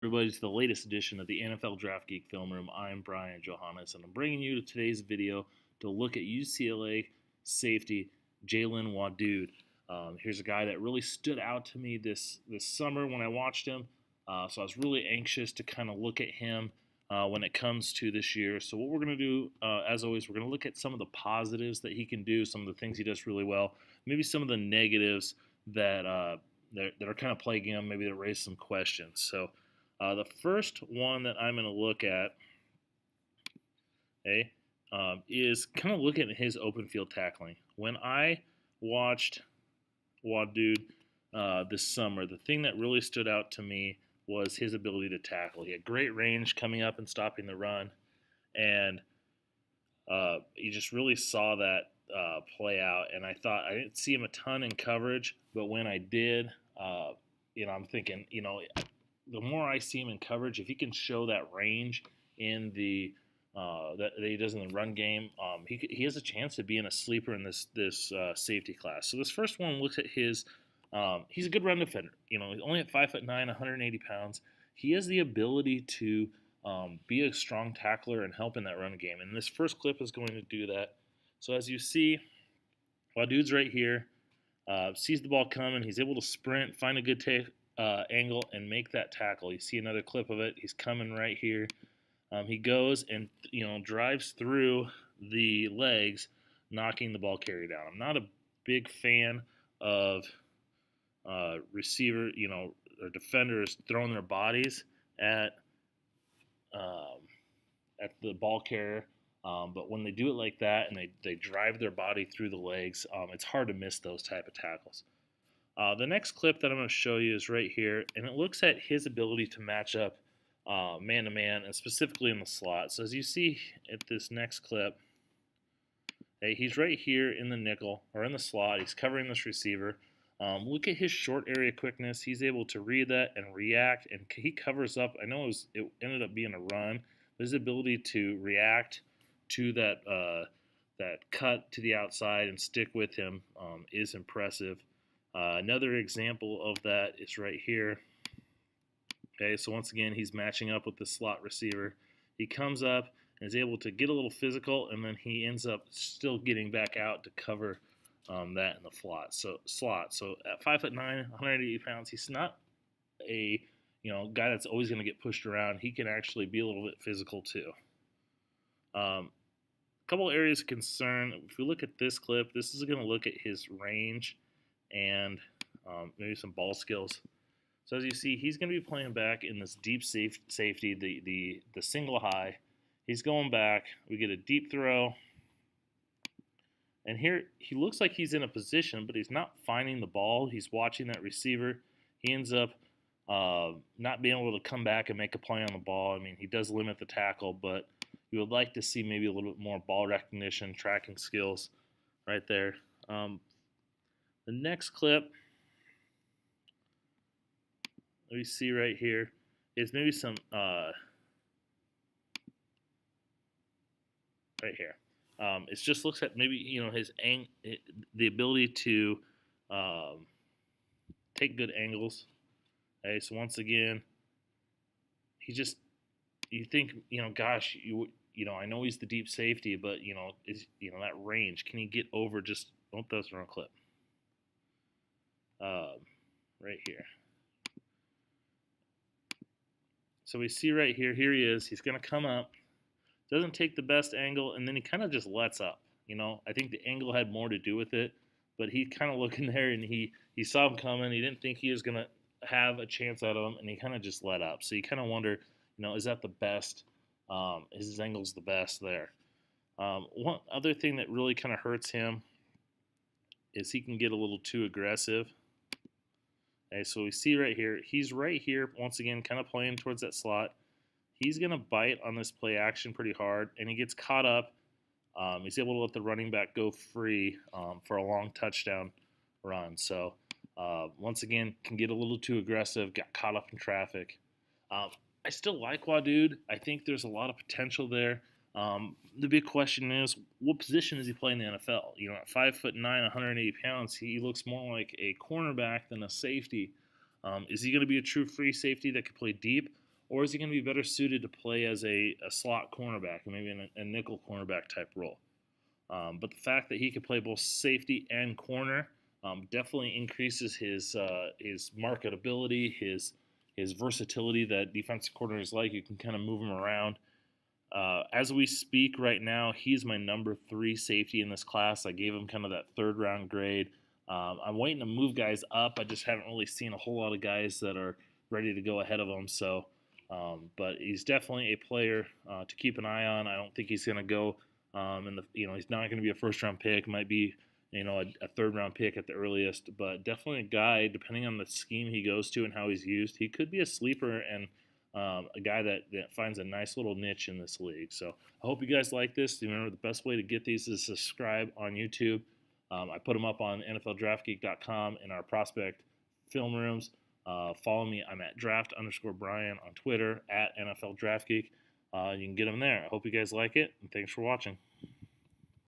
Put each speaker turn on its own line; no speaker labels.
Everybody to the latest edition of the NFL Draft Geek Film Room. I'm Brian Johannes, and I'm bringing you to today's video to look at UCLA safety Jaleel Wadood. Here's a guy that really stood out to me this summer when I watched him. So I was really anxious to kind of look at him when it comes to this year. So what we're going to do, as always, we're going to look at some of the positives that he can do, some of the things he does really well, maybe some of the negatives that are kind of plaguing him, maybe that raise some questions. So the first one that I'm going to look at is kind of looking at his open field tackling. When I watched Wadood this summer, the thing that really stood out to me was his ability to tackle. He had great range coming up and stopping the run, and you just really saw that play out. And I thought I didn't see him a ton in coverage, but when I did, I'm thinking, the more I see him in coverage, if he can show that range in the that he does in the run game, he has a chance to be in a sleeper in this safety class. So this first one looks at his. He's a good run defender. He's only at 5'9", 180 pounds. He has the ability to be a strong tackler and help in that run game. And this first clip is going to do that. So as you see, Wadood's right here, sees the ball coming. He's able to sprint, find a good angle, and make that tackle. You see another clip of it. He's coming right here. He goes and drives through the legs, knocking the ball carrier down. I'm not a big fan of receiver, or defenders throwing their bodies at the ball carrier. But when they do it like that and they drive their body through the legs, it's hard to miss those type of tackles. The next clip that I'm going to show you is right here, and it looks at his ability to match up man-to-man, and specifically in the slot. So as you see at this next clip, he's right here in the nickel, or in the slot. He's covering this receiver. Look at his short area quickness. He's able to read that and react, and he covers up. I know it ended up being a run, but his ability to react to that cut to the outside and stick with him is impressive. Another example of that is right here. Okay, so once again, he's matching up with the slot receiver. He comes up and is able to get a little physical, and then he ends up still getting back out to cover that in the slot. So at 5'9", 180 pounds, he's not a guy that's always going to get pushed around. He can actually be a little bit physical too. A couple areas of concern. If we look at this clip, this is going to look at his range and maybe some ball skills. So as you see, he's going to be playing back in this deep safety, the single high. He's going back. We get a deep throw. And here he looks like he's in a position, but he's not finding the ball. He's watching that receiver. He ends up not being able to come back and make a play on the ball. I mean, he does limit the tackle, but you would like to see maybe a little bit more ball recognition, tracking skills right there. The next clip that we see right here is maybe some right here. It just looks at maybe his the ability to take good angles. Okay, so once again, you think gosh, I know he's the deep safety, but is that range? Can he get over just? Oh, that's the wrong clip. Right here. So we see right here. Here he is. He's going to come up. Doesn't take the best angle, and then he kind of just lets up. I think the angle had more to do with it, but he kind of looking there, and he saw him coming. He didn't think he was going to have a chance out of him, and he kind of just let up. So you kind of wonder, is that the best? Is his angle's the best there? One other thing that really kind of hurts him is he can get a little too aggressive. Okay, so we see right here, he's right here, once again, kind of playing towards that slot. He's going to bite on this play action pretty hard, and he gets caught up. He's able to let the running back go free for a long touchdown run. So, once again, can get a little too aggressive, got caught up in traffic. I still like Wadood. I think there's a lot of potential there. The big question is, what position does he play in the NFL? At 5'9", 180 pounds, he looks more like a cornerback than a safety. Is he going to be a true free safety that can play deep, or is he going to be better suited to play as a slot cornerback, maybe in a nickel cornerback type role? But the fact that he can play both safety and corner definitely increases his marketability, his versatility that defensive coordinators like. You can kind of move him around. As we speak right now, he's my number 3 safety in this class. I gave him kind of that 3rd round grade. I'm waiting to move guys up. I just haven't really seen a whole lot of guys that are ready to go ahead of him. So, but he's definitely a player to keep an eye on. I don't think he's going to go he's not going to be a 1st round pick. Might be a 3rd round pick at the earliest. But definitely a guy, depending on the scheme he goes to and how he's used, he could be a sleeper and a guy that finds a nice little niche in this league. So I hope you guys like this. Remember, the best way to get these is subscribe on YouTube. I put them up on NFLDraftGeek.com in our prospect film rooms. Follow me. I'm at draft_Brian on Twitter, at NFL Draft Geek. You can get them there. I hope you guys like it, and thanks for watching.